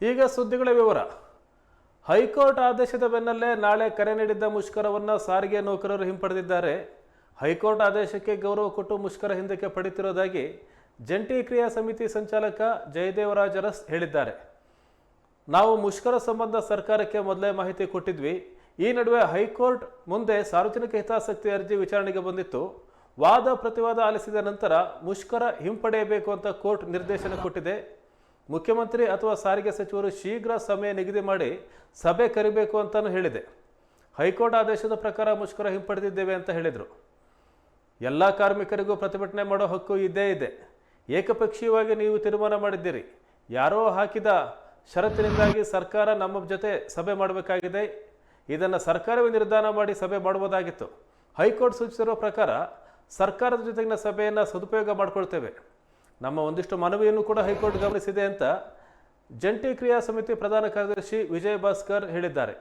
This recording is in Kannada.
ಈಗ ಸುದ್ದಿಗಳ ವಿವರ. ಹೈಕೋರ್ಟ್ ಆದೇಶದ ಬೆನ್ನಲ್ಲೇ ನಾಳೆ ಕರೆ ನೀಡಿದ್ದ ಮುಷ್ಕರವನ್ನು ಸಾರಿಗೆ ನೌಕರರು ಹಿಂಪಡೆದಿದ್ದಾರೆ. ಹೈಕೋರ್ಟ್ ಆದೇಶಕ್ಕೆ ಗೌರವ ಕೊಟ್ಟು ಮುಷ್ಕರ ಹಿಂದಕ್ಕೆ ಪಡೆಯುತ್ತಿರುವುದಾಗಿ ಜಂಟಿ ಕ್ರಿಯಾ ಸಮಿತಿ ಸಂಚಾಲಕ ಜಯದೇವರಾಜ ಅರಸ್ ಹೇಳಿದ್ದಾರೆ. ನಾವು ಮುಷ್ಕರ ಸಂಬಂಧ ಸರ್ಕಾರಕ್ಕೆ ಮೊದಲೇ ಮಾಹಿತಿ ಕೊಟ್ಟಿದ್ವಿ. ಈ ನಡುವೆ ಹೈಕೋರ್ಟ್ ಮುಂದೆ ಸಾರ್ವಜನಿಕ ಹಿತಾಸಕ್ತಿ ಅರ್ಜಿ ವಿಚಾರಣೆಗೆ ಬಂದಿತ್ತು. ವಾದ ಪ್ರತಿವಾದ ಆಲಿಸಿದ ನಂತರ ಮುಷ್ಕರ ಹಿಂಪಡೆಯಬೇಕು ಅಂತ ಕೋರ್ಟ್ ನಿರ್ದೇಶನ ಕೊಟ್ಟಿದೆ. ಮುಖ್ಯಮಂತ್ರಿ ಅಥವಾ ಸಾರಿಗೆ ಸಚಿವರು ಶೀಘ್ರ ಸಮಯ ನಿಗದಿ ಮಾಡಿ ಸಭೆ ಕರೆಯಬೇಕು ಅಂತಾನು ಹೇಳಿದೆ. ಹೈಕೋರ್ಟ್ ಆದೇಶದ ಪ್ರಕಾರ ಮುಷ್ಕರ ಹಿಂಪಡೆದಿದ್ದೇವೆ ಅಂತ ಹೇಳಿದರು. ಎಲ್ಲ ಕಾರ್ಮಿಕರಿಗೂ ಪ್ರತಿಭಟನೆ ಮಾಡೋ ಹಕ್ಕು ಇದ್ದೇ ಇದೆ. ಏಕಪಕ್ಷೀಯವಾಗಿ ನೀವು ತೀರ್ಮಾನ ಮಾಡಿದ್ದೀರಿ. ಯಾರೋ ಹಾಕಿದ ಷರತ್ತಿನಿಂದಾಗಿ ಸರ್ಕಾರ ನಮ್ಮ ಜೊತೆ ಸಭೆ ಮಾಡಬೇಕಾಗಿದೆ. ಇದನ್ನು ಸರ್ಕಾರವೇ ನಿರ್ಧಾರ ಮಾಡಿ ಸಭೆ ಮಾಡುವುದಾಗಿತ್ತು. ಹೈಕೋರ್ಟ್ ಸೂಚಿಸಿರುವ ಪ್ರಕಾರ ಸರ್ಕಾರದ ಜೊತೆಗಿನ ಸಭೆಯನ್ನು ಸದುಪಯೋಗ ಮಾಡಿಕೊಳ್ತೇವೆ. ನಮ್ಮ ಒಂದಿಷ್ಟು ಮನವಿಯನ್ನು ಕೂಡ ಹೈಕೋರ್ಟ್ ಗಮನಿಸಿದೆ ಅಂತ ಜಂಟಿ ಕ್ರಿಯಾ ಸಮಿತಿ ಪ್ರಧಾನ ಕಾರ್ಯದರ್ಶಿ ವಿಜಯ್ ಭಾಸ್ಕರ್ ಹೇಳಿದ್ದಾರೆ.